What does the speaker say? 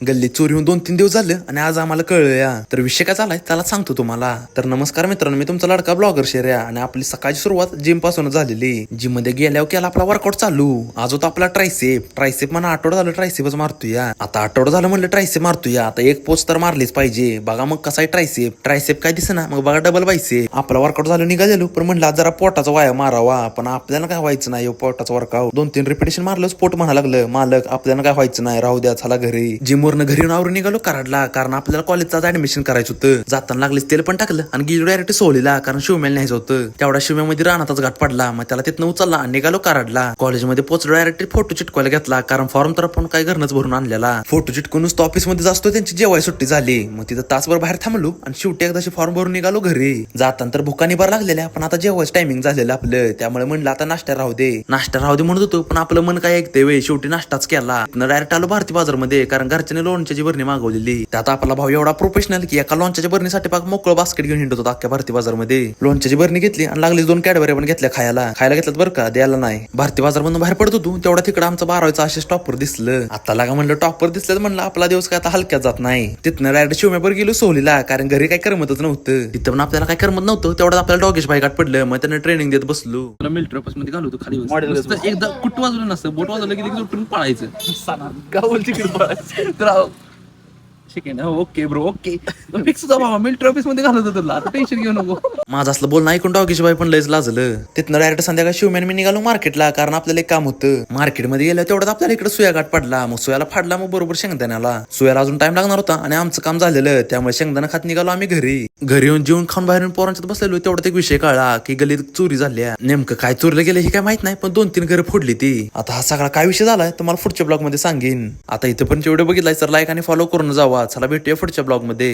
गल्लीत चोरी होऊन 2-3 दिवस झालं आणि आज आम्हाला कळलं या. तर विषय काय झालाय त्याला सांगतो तुम्हाला. तर नमस्कार मित्रांनो, मी तुमचा लाडका ब्लॉगर शेऱ्या आणि आपली सकाळची सुरुवात जिम पासून झालेली. जिम मध्ये गेल्यावर केला आपला वर्कआउट चालू. आज होता आपला ट्रायसेप म्हणा आठवडा झालं ट्रायसेपच मारतोय. आता आठवडा झालं म्हणलं ट्रायसेप मारतोय. आता एक पोस्ट तर मारलीच पाहिजे. बघा मग कसा आहे ट्रायसेप काय दिसे ना, मग बघा डबल बायसेप. आपला वर्कआउट झालं निघालेलो, पण म्हणलं आज जरा पोटाचा व्यायाम मारावा. पण आपल्याला काय व्हायचं नाही पोटाचा वर्कआउट. 2-3 रिपिटेशन मारलं स्पोर्ट म्हणा लागलं मालक, आपल्याला काय व्हायचं नाही, राहू द्या चला घरी. जिम वरनं घरी येऊन आवरून निघालो कराडला, कारण आपल्याला कॉलेजचं ऍडमिशन करायचं होतं. जाताना लागलीच तेल पण टाकलं आणि गेलो डायरेक्ट सोहलीला, कारण शिवमेला न्यायचं होतं. तेवढ्या शिवम्यामध्ये रानातच घाट पडला. मग त्याला तिथनं उचलला आणि निघालो कराडला. कॉलेजमध्ये पोहोचलो, डायरेक्ट फोटो चिटकवायला घेतला, कारण फॉर्म तर आपण काय घरनच भरून आणलेला. फोटो चिटकूनच तो ऑफिस मध्ये जातो, त्यांची जेवाय सुट्टी झाली. मग तिथं तासभर बाहेर थांबलो आणि शेवटी एकदाशी फॉर्म भरून निघालो घरी. जाताना तर भुका निभार लागलेल्या, पण आता जेवायचं टायमिंग झालेलं आपलं, त्यामुळे म्हणलं आता नाश्ता राहू दे म्हणत होतो. पण आपलं मन काय ऐकते वे, शेवटी नाश्ताच केला. डायरेक्ट आलो भारती बाजारमध्ये, कारण घरच्याने लोणच्याची बरणी मागवलेली. त्यात आपला भाऊ एवढा प्रोफेशनल की एका लोणच्याच्या बरणीसाठी पाक मोकळं बास्केट घेऊन हिंडत होता अख्ख्या भारती बाजारमध्ये. लोणच्याची बरणी घेतली आणि लागली 2 कॅडबऱ्या पण घेतल्या खायला घेतल्यात बरं का, द्यायला नाही. भारती बाजार मधून बाहेर पडत होतो तेवढा तिकडे आमचा 12वीचा असेच टॉपर दिसलं. आता लागा म्हणलं टॉपर दिसलं, म्हणलं आपला दिवस काय आता हलक्यात जात नाही. तिथनं डायरेक्ट शिवम्यावर गेलो सोहलीला, कारण घरी काय करमतच नव्हतं. तिथं पण आपल्याला काय करमत नव्हतं. तेवढं आपल्याला डॉगेश बाई गाठ पडलं. मग त्यांना ट्रेनिंग देत बसलो. मिलिटरी ऑफिस मध्ये घालवतो खाली एकदा कुठं वाजवलं नसतं, बोट वाजवलं की लगेच उठून पळायचं. गावल तिकडे पळायचं तर शिकेन. ओके ब्रो, ओके फिक्स बाबा, मिलिटरी ऑफिस मध्ये घालवतो तुला, आता टेन्शन घेऊ नको. माझं असलं बोलणं ऐकून डॉगेश बाई पण लयच लाजलं. तिथनं डायरेक्ट संध्याकाळी शिवम्यान मी निघालो मार्केटला, कारण आपल्याला एक काम होतं. मार्केटमध्ये गेलं तेवढ्यात आपल्याला इकडे सुया गाठ पडला. मग सुयाला फाडला, मग बरोबर शेंगदाण्याला. सुयाला अजून टाइम लागणार होता आणि आमचं काम झालेलं, त्यामुळे शेंगदाणा खात निघालो आम्ही घरी. घरी येऊन जेवण खाऊन बाहेर पोरांच्यात बसलेलो. तेवढ्यात एक विषय कळला की गल्लीत चोरी झाल्या. नेमकं काय चोरीला गेलं हे काय माहित नाही, पण 2-3 घरं फोडली ती. आता हा सगळा काय विषय झालाय तुम्हाला पुढच्या ब्लॉग मध्ये सांगेन. आता इथं पण जेवढे बघितलाय तर लाईक आणि फॉलो करून जावा. चला भेटूया पुढच्या ब्लॉग मध्ये.